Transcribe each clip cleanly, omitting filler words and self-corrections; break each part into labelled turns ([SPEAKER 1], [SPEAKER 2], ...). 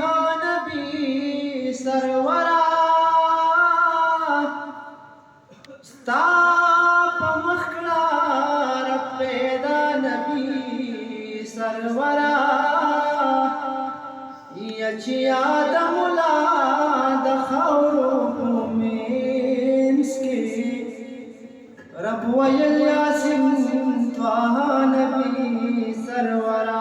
[SPEAKER 1] हाँ नबी सरवरा स्ताप मखड़ा रब पैदा नबी सरवरा यची आदमुला दखौरो मेंस के रब वयल यासिन त्वाहा नबी सरवरा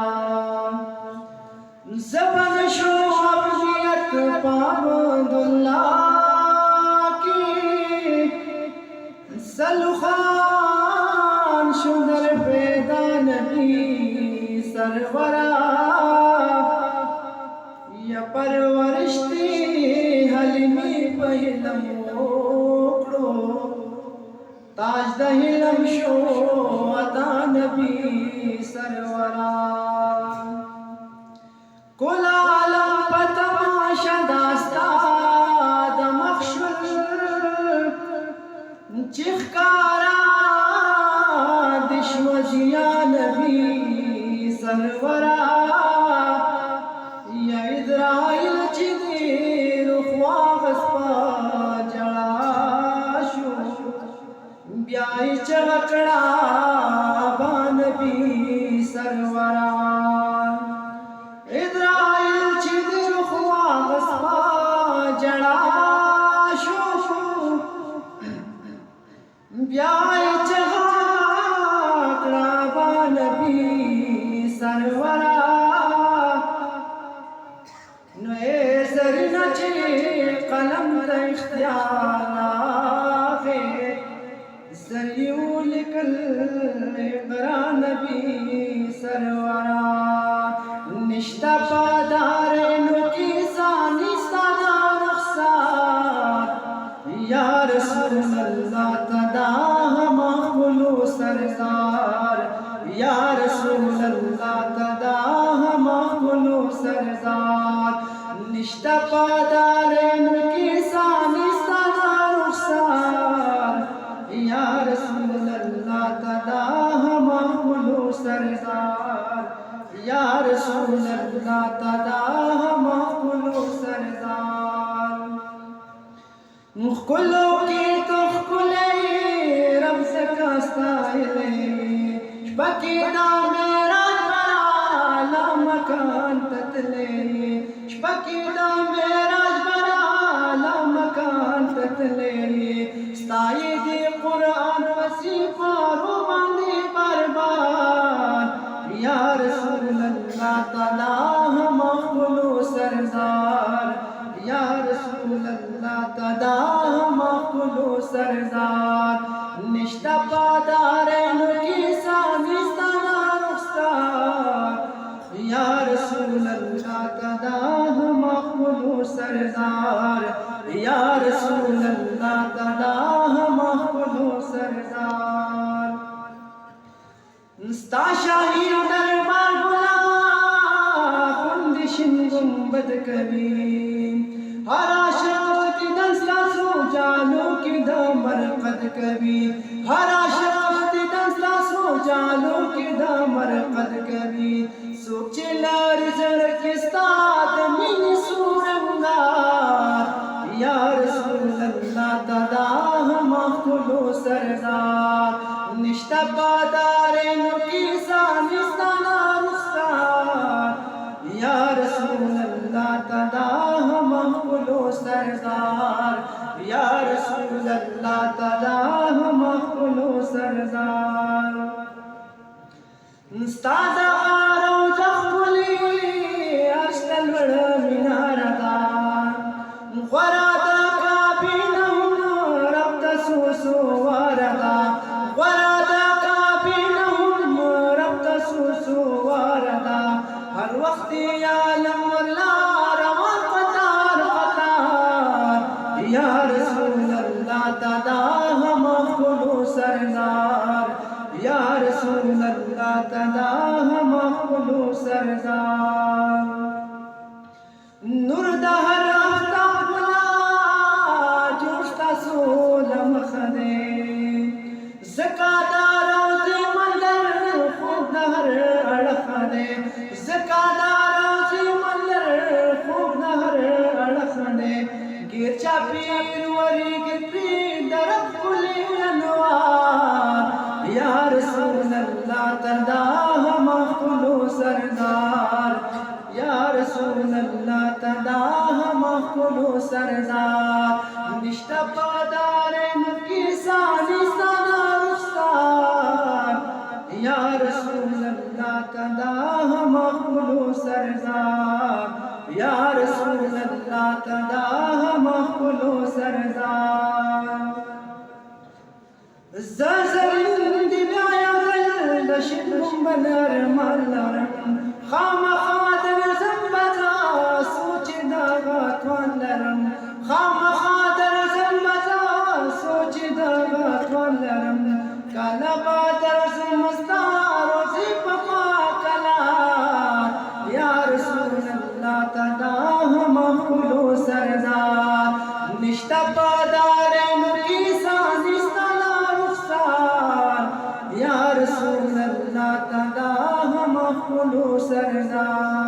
[SPEAKER 1] ज़बन शो अबदियत पाबंदुल्लाह की सलखान शुदर पैदा नबी सरवरा या परवरिश्ती हलिमी पहिलम ओकड़ो ताज दहिलम शो अता नबी सरवरा कुल आलम पतमाशा दास्ता दमखशुल चिखकारा दिशवजिया नबी सरवरा या इज़राइल चिदे रुखवागस पा जड़ाशु ब्याई चवकड़ा बा नबी सरवरा इज़राइल चिदे रुखवागस पा जड़ाशु ब्याई चवकड़ा बा नबी सरवरा नए सर नचे कलम त इख्तियार सरियों लिखल इक़रा नबी सरवरा निश्ता पादार नुकी सानी सदा रुखसार या रसूल अल्लाह तदा महबुलो सरदार या रसूल अल्लाह तदा महबुलो सरदार निश्ता पादार नुकी सानी सदा रुखसार या रसूल अल्लाह तदा महबुलो सरदार या रसूल अल्लाह तदा महबुलो सरदार मुखकुलो की तुखकुले रब से कास्ताइले शबकीदा मेरा बरा मकान ततले शबकीदा मेरा बरा मकान ततले स्ताई दे कुरान वसी पारो बांधे बरबार या रसूल अल्लाह तला महबुलो सरदार या रसूल अल्लाह तला महबुलो सरदार निश्ता पादार नुकी सानी सदा रुखसार या रसूल अल्लाह तला महबुलो सरदार या रसूल अल्लाह तला महबुलो सरदार स्ता शाही दरबार गुला खुंदिशिन गुंबद कबीर हरा शक्ति दस्ता सो जालो की दमर कद कबीर हरा शक्ति दस्ता सो जालो की दमर कद कबीर सोचे लार जड़ किस्तात मिनी सूरंगार या रसूल अल्लाह तदा महबुलो सरदार निश्ता पादार नुकी सानी सदा रुखसार या रसूल अल्लाह तदा महबुलो सरदार या रसूल अल्लाह तदा महबुलो सरदार स्तादा आरो जखुली अर्शल बड़ मिनारदा वरादा का भी नहुम रब तसुसु वरदा वरादा का भी नहुम रब तसुसु वरदा हर वक्त आलम अल्लाह रवा कतार कतार या रसूल अल्लाह तदा महबुलो सरदार या रसूल अल्लाह तदा महबुलो सरदार नूर दहर आफ्ताब बुला जोश्ता सोलम खदे ज़कादारों से मंदर खुद दहर अड़ख दे ज़कादारों से मंदर tada हम खुलो सरदार निष्ठा पादारे की सानी सना रुखसार या रसूल अल्लाह tada हम खुलो सरदार या रसूल अल्लाह tada हम खुलो सरदार زازرين دبايا دشت بنر مالرم خام خاطر زنبتا سوچ داغات والرم خام خاطر زنبتا سوچ داغات والرم کالا بادر سمستار زیب کلا یا رسول اللہ تدا ہم خلو سردار نشتا پادار کی سانستا या रसूल अल्लाह तदा हम खुलो सरदार